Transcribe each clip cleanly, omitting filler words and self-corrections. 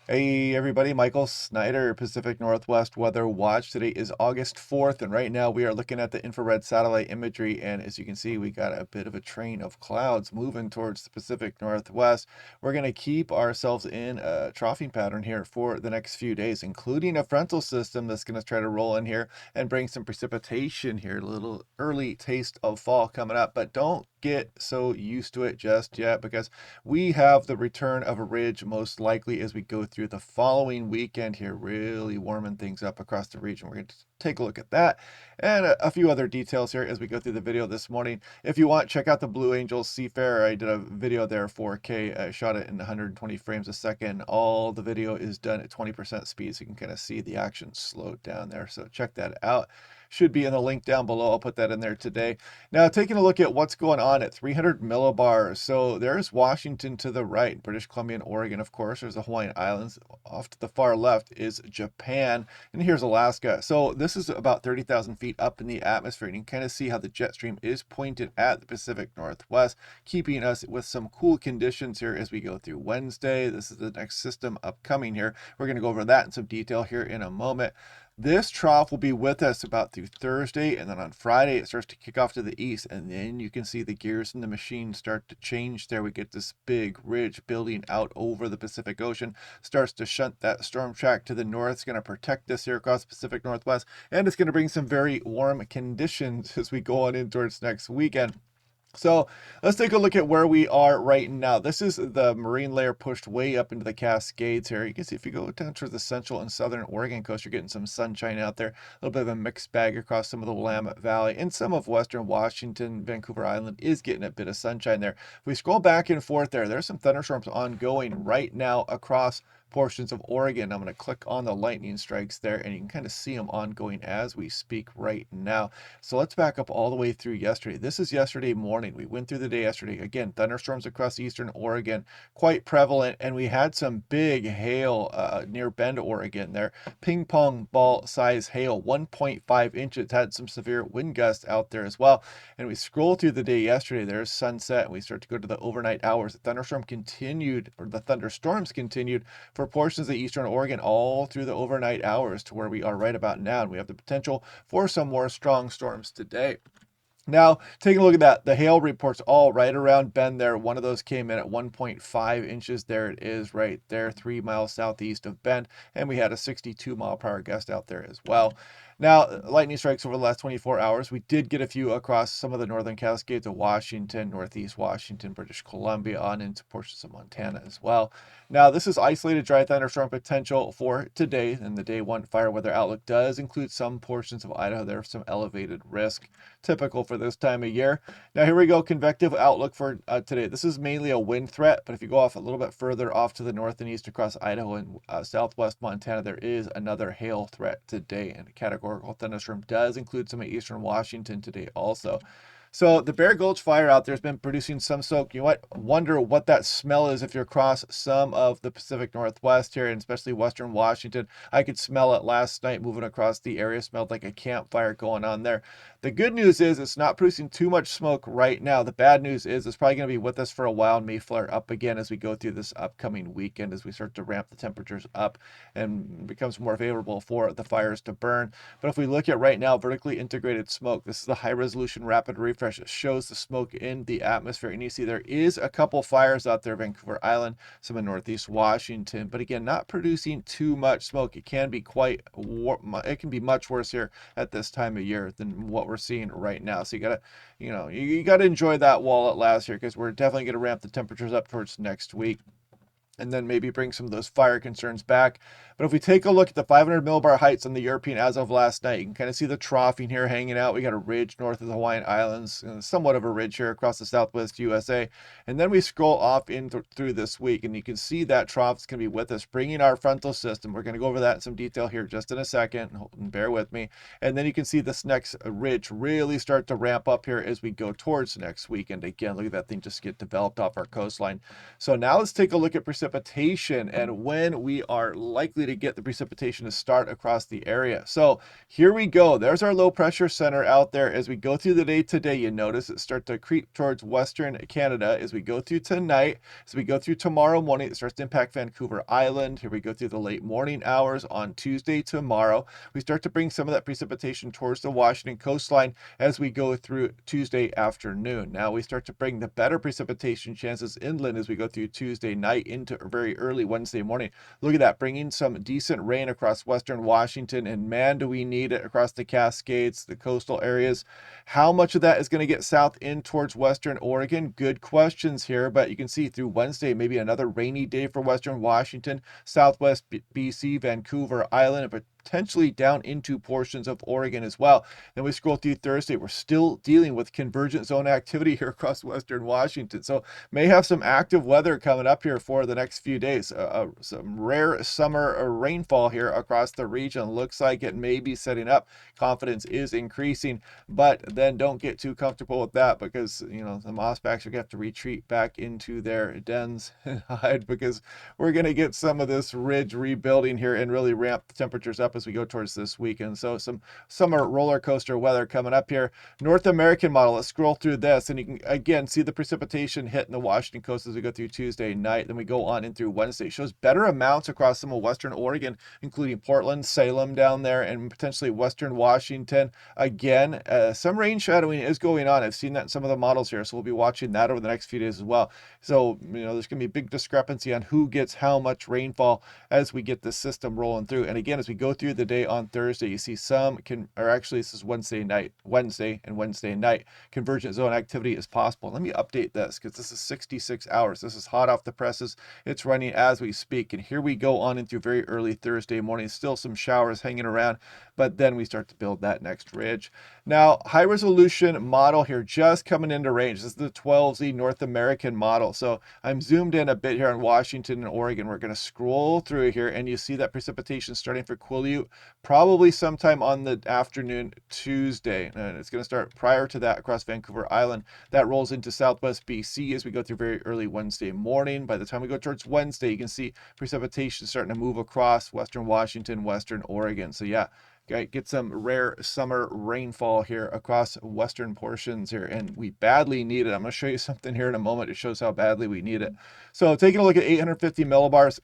Hey everybody, Michael Snyder, Pacific Northwest Weather Watch. Today is August 4th, and right now we are looking at the infrared satellite imagery. And as you can see, we got a bit of a train of clouds moving towards the Pacific Northwest. We're going to keep ourselves in a troughing pattern here for the next few days, including a frontal system that's going to try to roll in here and bring some precipitation here. A little early taste of fall coming up, but don't get so used to it just yet because we have the return of a ridge most likely as we go through the following weekend here, really warming things up across the region. We're going to take a look at that and a few other details here as we go through the video this morning. If you want, check out the Blue Angels Seafair. I did a video there, 4K. I shot it in 120 frames a second. All the video is done at 20% speed, so you can kind of see the action slowed down there. So check that out. Should be in the link down below. I'll put that in there today. Now, taking a look at what's going on at 300 millibars. So there's Washington to the right, British Columbia and Oregon, of course. There's the Hawaiian Islands. Off to the far left is Japan, and here's Alaska. So this is about 30,000 feet up in the atmosphere, and you can kind of see how the jet stream is pointed at the Pacific Northwest, keeping us with some cool conditions here as we go through Wednesday. This is the next system upcoming here. We're going to go over that in some detail here in a moment. This trough will be with us about through Thursday, and then on Friday it starts to kick off to the east, and then you can see the gears in the machine start to change there. We get this big ridge building out over the Pacific Ocean, starts to shunt that storm track to the north. It's going to protect us here across the Pacific Northwest, and it's going to bring some very warm conditions as we go on in towards next weekend. So let's take a look at where we are right now. This is the marine layer pushed way up into the Cascades here. You can see if you go down towards the central and southern Oregon coast, you're getting some sunshine out there. A little bit of a mixed bag across some of the Willamette Valley, and some of western Washington. Vancouver Island is getting a bit of sunshine there. If we scroll back and forth there's some thunderstorms ongoing right now across portions of Oregon. I'm going to click on the lightning strikes there, and you can kind of see them ongoing as we speak right now. So let's back up all the way through yesterday. This is yesterday morning. We went through the day yesterday. Again, thunderstorms across eastern Oregon, quite prevalent, and we had some big hail near Bend, Oregon there. Ping pong ball size hail, 1.5 inches. Had some severe wind gusts out there as well. And we scroll through the day yesterday. There's sunset, and we start to go to the overnight hours. The thunderstorms continued for portions of eastern Oregon all through the overnight hours to where we are right about now. And we have the potential for some more strong storms today. Now, taking a look at that, the hail reports all right around Bend there. One of those came in at 1.5 inches. There it is right there, 3 miles southeast of Bend. And we had a 62 mile per hour gust out there as well. Now, lightning strikes over the last 24 hours. We did get a few across some of the northern Cascades of Washington, northeast Washington, British Columbia, on into portions of Montana as well. Now, this is isolated dry thunderstorm potential for today, and the day one fire weather outlook does include some portions of Idaho. There's some elevated risk, typical for this time of year. Now, here we go, convective outlook for today. This is mainly a wind threat, but if you go off a little bit further off to the north and east across Idaho and southwest Montana, there is another hail threat today, and a categorical thunderstorm does include some of eastern Washington today also. So the Bear Gulch fire out there has been producing some smoke. You might wonder what that smell is if you're across some of the Pacific Northwest here, and especially western Washington. I could smell it last night moving across the area. Smelled like a campfire going on there. The good news is it's not producing too much smoke right now. The bad news is it's probably going to be with us for a while and may flare up again as we go through this upcoming weekend, as we start to ramp the temperatures up and becomes more favorable for the fires to burn. But if we look at right now, vertically integrated smoke, this is the high resolution rapid refresh. It shows the smoke in the atmosphere, and you see there is a couple fires out there, Vancouver Island, some in northeast Washington, but again, not producing too much smoke. It can be it can be much worse here at this time of year than what we're seeing right now. So you gotta enjoy that while it lasts here, because we're definitely gonna ramp the temperatures up towards next week, and then maybe bring some of those fire concerns back. But if we take a look at the 500 millibar heights on the European as of last night, you can kind of see the troughing here hanging out. We got a ridge north of the Hawaiian Islands, somewhat of a ridge here across the southwest USA. And then we scroll off through this week, and you can see that trough is going to be with us, bringing our frontal system. We're going to go over that in some detail here just in a second, and bear with me. And then you can see this next ridge really start to ramp up here as we go towards next week. And again, look at that thing just get developed off our coastline. So now let's take a look at precipitation precipitation and when we are likely to get the precipitation to start across the area. So here we go. There's our low pressure center out there. As we go through the day today, you notice it start to creep towards Western Canada. As we go through tonight, as we go through tomorrow morning, it starts to impact Vancouver Island. Here we go through the late morning hours on Tuesday tomorrow. We start to bring some of that precipitation towards the Washington coastline as we go through Tuesday afternoon. Now we start to bring the better precipitation chances inland as we go through Tuesday night into very early Wednesday morning. Look at that, bringing some decent rain across western Washington, and man, do we need it across the Cascades, the coastal areas. How much of that is going to get south in towards western Oregon? Good questions here, but you can see through Wednesday, maybe another rainy day for western Washington, southwest BC, Vancouver Island, and potentially down into portions of Oregon as well. Then we scroll through Thursday. We're still dealing with convergent zone activity here across western Washington. So may have some active weather coming up here for the next few days. Some rare summer rainfall here across the region. Looks like it may be setting up. Confidence is increasing, but then don't get too comfortable with that because, you know, the mossbacks are going to have to retreat back into their dens and hide because we're going to get some of this ridge rebuilding here and really ramp the temperatures up as we go towards this weekend. So some summer roller coaster weather coming up here. North American model, let's scroll through this and you can again see the precipitation hitting the Washington coast as we go through Tuesday night. Then we go on in through Wednesday. It shows better amounts across some of western Oregon, including Portland, Salem down there, and potentially western Washington. Again, some rain shadowing is going on. I've seen that in some of the models here, so we'll be watching that over the next few days as well. So, you know, there's going to be a big discrepancy on who gets how much rainfall as we get this system rolling through. And again, as we go through the day on Thursday, you see this is Wednesday and Wednesday night, convergent zone activity is possible. Let me update this because this is 66 hours. This is hot off the presses. It's running as we speak. And here we go on into very early Thursday morning. Still some showers hanging around, but then we start to build that next ridge. Now, high resolution model here just coming into range. This is the 12Z North American model. So I'm zoomed in a bit here on Washington and Oregon. We're going to scroll through here and you see that precipitation starting for Quileute probably sometime on the afternoon Tuesday. And it's going to start prior to that across Vancouver Island. That rolls into southwest BC as we go through very early Wednesday morning. By the time we go towards Wednesday, you can see precipitation starting to move across western Washington, western Oregon. So yeah, get some rare summer rainfall here across western portions here, and we badly need it. I'm going to show you something here in a moment. It shows how badly we need it. So taking a look at 850 millibars.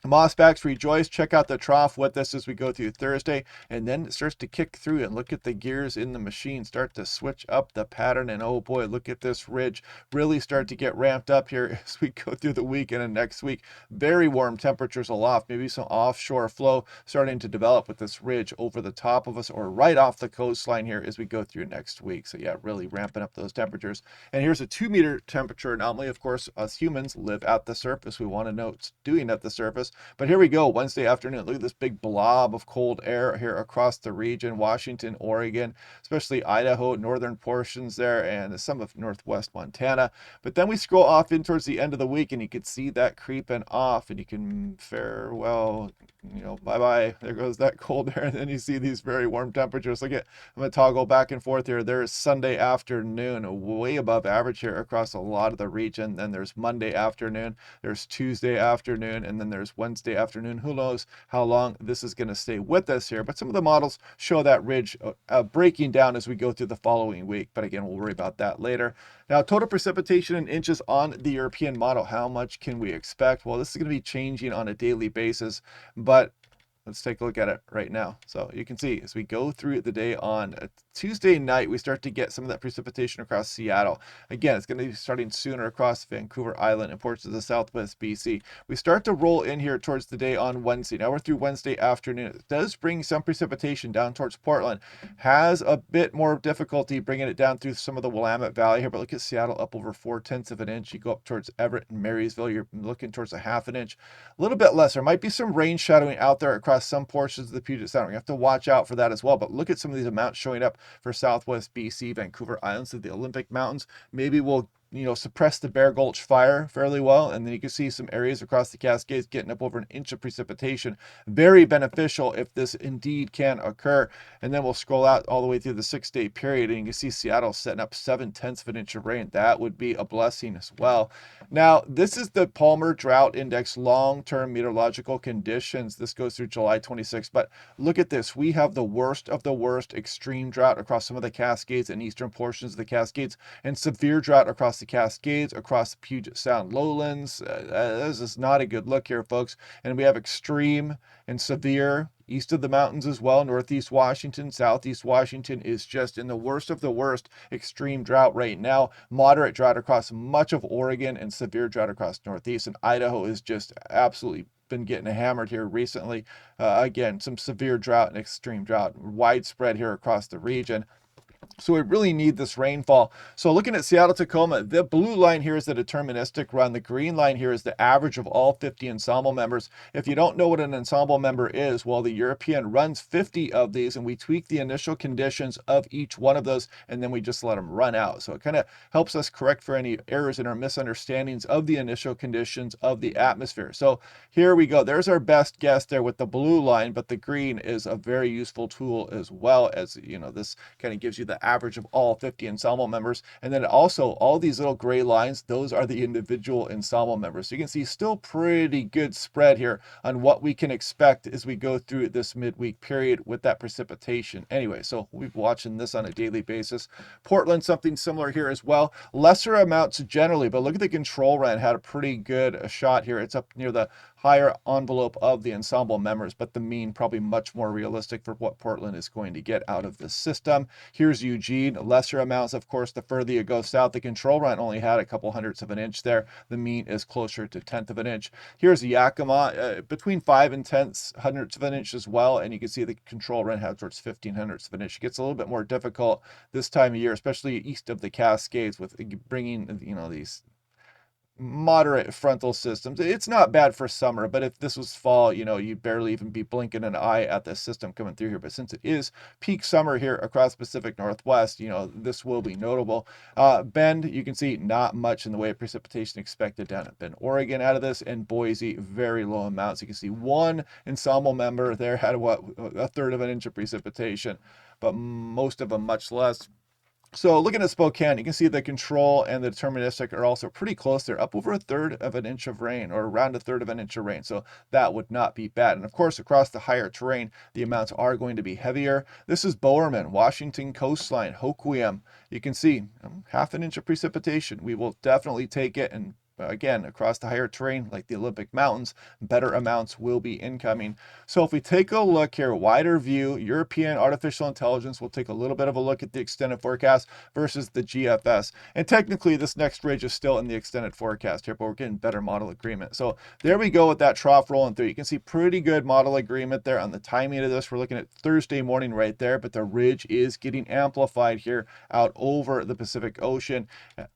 Mossbacks rejoice. Check out the trough with us as we go through Thursday, and then it starts to kick through and look at the gears in the machine start to switch up the pattern. And oh boy, look at this ridge really start to get ramped up here as we go through the weekend and next week. Very warm temperatures aloft, maybe some offshore flow starting to develop with this ridge over the top of us or right off the coastline here as we go through next week. So yeah, really ramping up those temperatures. And here's a 2-meter temperature anomaly. Of course, us humans live at the surface. We want to know what's doing at the surface. But here we go, Wednesday afternoon. Look at this big blob of cold air here across the region, Washington, Oregon, especially Idaho, northern portions there, and some of northwest Montana. But then we scroll off in towards the end of the week, and you can see that creeping off, and you can farewell, you know, bye-bye. There goes that cold air, and then you see these very warm temperatures. Look at, I'm going to toggle back and forth here. There's Sunday afternoon, way above average here across a lot of the region. Then there's Monday afternoon, there's Tuesday afternoon, and then there's Wednesday afternoon. Who knows how long this is going to stay with us here, but some of the models show that ridge breaking down as we go through the following week. But again, we'll worry about that later. Now, total precipitation in inches on the European model. How much can we expect? Well, this is going to be changing on a daily basis, but let's take a look at it right now. So you can see as we go through the day on Tuesday night, we start to get some of that precipitation across Seattle. Again, it's going to be starting sooner across Vancouver Island and portions of the southwest BC. We start to roll in here towards the day on Wednesday. Now we're through Wednesday afternoon. It does bring some precipitation down towards Portland. Has a bit more difficulty bringing it down through some of the Willamette Valley here, but look at Seattle up over 0.4 of an inch. You go up towards Everett and Marysville, you're looking towards a 1/2 inch. A little bit less. There might be some rain shadowing out there across some portions of the Puget Sound. We have to watch out for that as well. But look at some of these amounts showing up for southwest BC, Vancouver Islands, of the Olympic Mountains. Maybe we'll suppress the Bear Gulch fire fairly well. And then you can see some areas across the Cascades getting up over an inch of precipitation. Very beneficial if this indeed can occur. And then we'll scroll out all the way through the 6-day period, and you can see Seattle setting up 0.7 of an inch of rain. That would be a blessing as well. Now, this is the Palmer Drought Index long-term meteorological conditions. This goes through July 26th. But look at this. We have the worst of the worst extreme drought across some of the Cascades and eastern portions of the Cascades, and severe drought across the Cascades, across the Puget Sound lowlands. This is not a good look here, folks. And we have extreme and severe east of the mountains as well. Northeast Washington, southeast Washington is just in the worst of the worst extreme drought right now. Moderate drought across much of Oregon and severe drought across Northeast. And Idaho is just absolutely been getting hammered here recently. Again, some severe drought and extreme drought widespread here across the region. So we really need this rainfall. So looking at Seattle-Tacoma, the blue line here is the deterministic run. The green line here is the average of all 50 Ensemble members. If you don't know what an Ensemble member is, well, the European runs 50 of these, and we tweak the initial conditions of each one of those, and then we just let them run out. So it kind of helps us correct for any errors in our misunderstandings of the initial conditions of the atmosphere. So here we go. There's our best guess there with the blue line, but the green is a very useful tool as well. As this kind of gives you the average of all 50 Ensemble members. And then also all these little gray lines, those are the individual Ensemble members. So you can see still pretty good spread here on what we can expect as we go through this midweek period with that precipitation. Anyway, so we've watching this on a daily basis. Portland, something similar here as well. Lesser amounts generally, but look at the control run, had a pretty good shot here. It's up near the higher envelope of the Ensemble members, but the mean probably much more realistic for what Portland is going to get out of the system. Here's Eugene, lesser amounts, of course, the further you go south. The control run only had a couple hundredths of an inch there. The mean is closer to 1/10 of an inch. Here's Yakima, between 5 and 0.1 of an inch as well, and you can see the control run had towards 0.15 of an inch. It gets a little bit more difficult this time of year, especially east of the Cascades, with bringing these moderate frontal systems. It's not bad for summer, but if this was fall, you'd barely even be blinking an eye at this system coming through here. But since it is peak summer here across the Pacific Northwest, this will be notable. Bend, you can see not much in the way of precipitation expected down at Bend, Oregon out of this, and Boise, very low amounts. You can see one Ensemble member there had a 1/3 of an inch of precipitation, but most of them much less. So looking at Spokane, you can see the control and the deterministic are also pretty close. They're up over 1/3 of an inch of rain, or around 1/3 of an inch of rain. So that would not be bad. And of course, across the higher terrain, the amounts are going to be heavier. This is Bowerman, Washington coastline, Hoquiam. You can see 1/2 inch of precipitation. We will definitely take it, and again, across the higher terrain, like the Olympic Mountains, better amounts will be incoming. So if we take a look here, wider view, European artificial intelligence, we'll take a little bit of a look at the extended forecast versus the GFS. And technically, this next ridge is still in the extended forecast here, but we're getting better model agreement. So there we go with that trough rolling through. You can see pretty good model agreement there on the timing of this. We're looking at Thursday morning right there, but the ridge is getting amplified here out over the Pacific Ocean.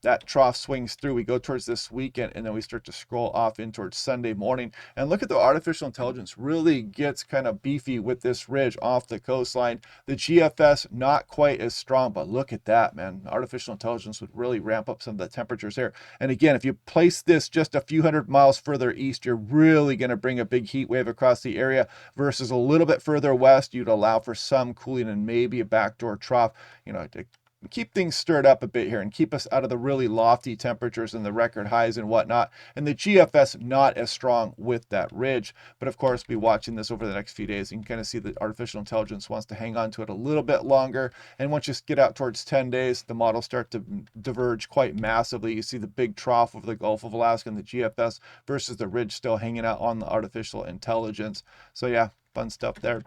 That trough swings through. We go towards this weekend, and then we start to scroll off in towards Sunday morning. And look at the artificial intelligence really gets kind of beefy with this ridge off the coastline. The GFS not quite as strong, but look at that, man. Artificial intelligence would really ramp up some of the temperatures here. And again, if you place this just a few hundred miles further east, you're really going to bring a big heat wave across the area, versus a little bit further west, you'd allow for some cooling and maybe a backdoor trough, to keep things stirred up a bit here and keep us out of the really lofty temperatures and the record highs and whatnot. And the GFS not as strong with that ridge, but of course be watching this over the next few days. You can kind of see that artificial intelligence wants to hang on to it a little bit longer, and once you get out towards 10 days, the models start to diverge quite massively. You see the big trough over the Gulf of Alaska and the GFS versus the ridge still hanging out on the artificial intelligence. So yeah, fun stuff there.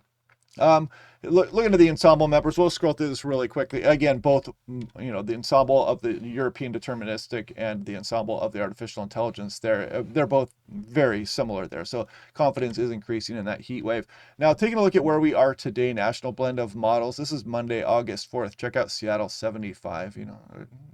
Looking at the Ensemble members, we'll scroll through this really quickly. Again, both, the Ensemble of the European deterministic and the Ensemble of the artificial intelligence, they're both very similar there. So confidence is increasing in that heat wave. Now, taking a look at where we are today, national blend of models. This is Monday, August 4th. Check out Seattle 75,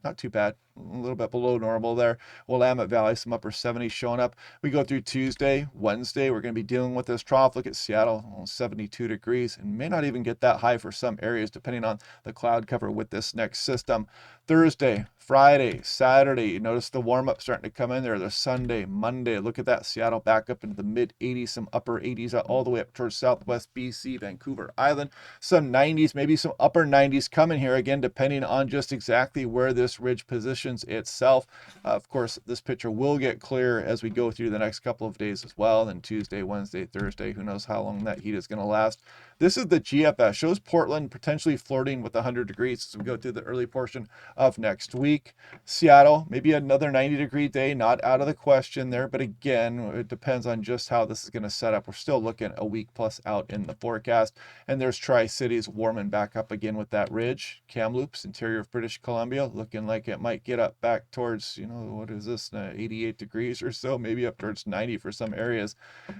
not too bad. A little bit below normal there. Willamette Valley, some upper 70s showing up. We go through Tuesday, Wednesday. We're going to be dealing with this trough. Look at Seattle, 72 degrees. days and may not even get that high for some areas depending on the cloud cover with this next system. Thursday, Friday, Saturday, you notice the warm-up starting to come in there. There's Sunday, Monday. Look at that. Seattle back up into the mid-80s, some upper 80s all the way up towards southwest BC, Vancouver Island. Some 90s, maybe some upper 90s coming here again, depending on just exactly where this ridge positions itself. Of course, this picture will get clear as we go through the next couple of days as well. Then Tuesday, Wednesday, Thursday, who knows how long that heat is going to last. This is the GFS. Shows Portland potentially flirting with 100 degrees as we go through the early portion of next week. Seattle, maybe another 90-degree day, not out of the question there. But again, it depends on just how this is going to set up. We're still looking a week plus out in the forecast. And there's Tri-Cities warming back up again with that ridge. Kamloops, interior of British Columbia, looking like it might get up back towards, what is this, 88 degrees or so, maybe up towards 90 for some areas.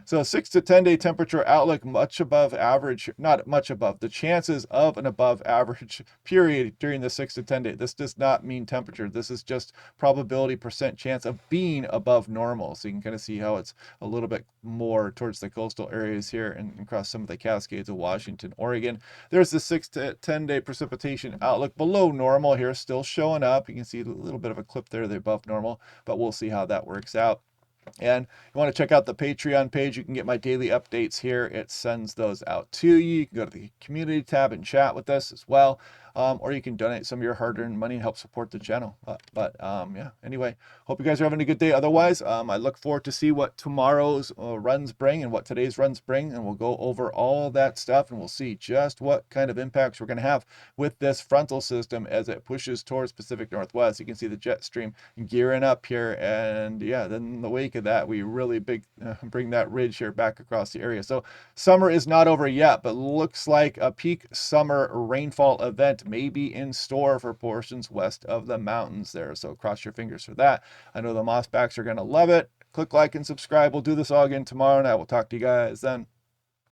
So 6 to 10 day temperature outlook, much above average, not much above, the chances of an above average period during the 6 to 10 day. This does not mean temperature. This is just probability percent chance of being above normal. So you can kind of see how it's a little bit more towards the coastal areas here and across some of the Cascades of Washington, Oregon. There's the 6 to 10 day precipitation outlook below normal here, still showing up. You can see a little bit of a clip there, they're above normal, but we'll see how that works out. And you want to check out the Patreon page, you can get my daily updates here. It sends those out to you. You can go to the community tab and chat with us as well. Or you can donate some of your hard-earned money and help support the channel. Yeah, anyway, hope you guys are having a good day. Otherwise, I look forward to see what tomorrow's runs bring and what today's runs bring, and we'll go over all that stuff, and we'll see just what kind of impacts we're going to have with this frontal system as it pushes towards Pacific Northwest. You can see the jet stream gearing up here, and yeah, then in the wake of that, we really bring that ridge here back across the area. So summer is not over yet, but looks like a peak summer rainfall event may be in store for portions west of the mountains there. So cross your fingers for that. I know the Mossbacks are going to love it. Click like and subscribe. We'll do this all again tomorrow, and I will talk to you guys then.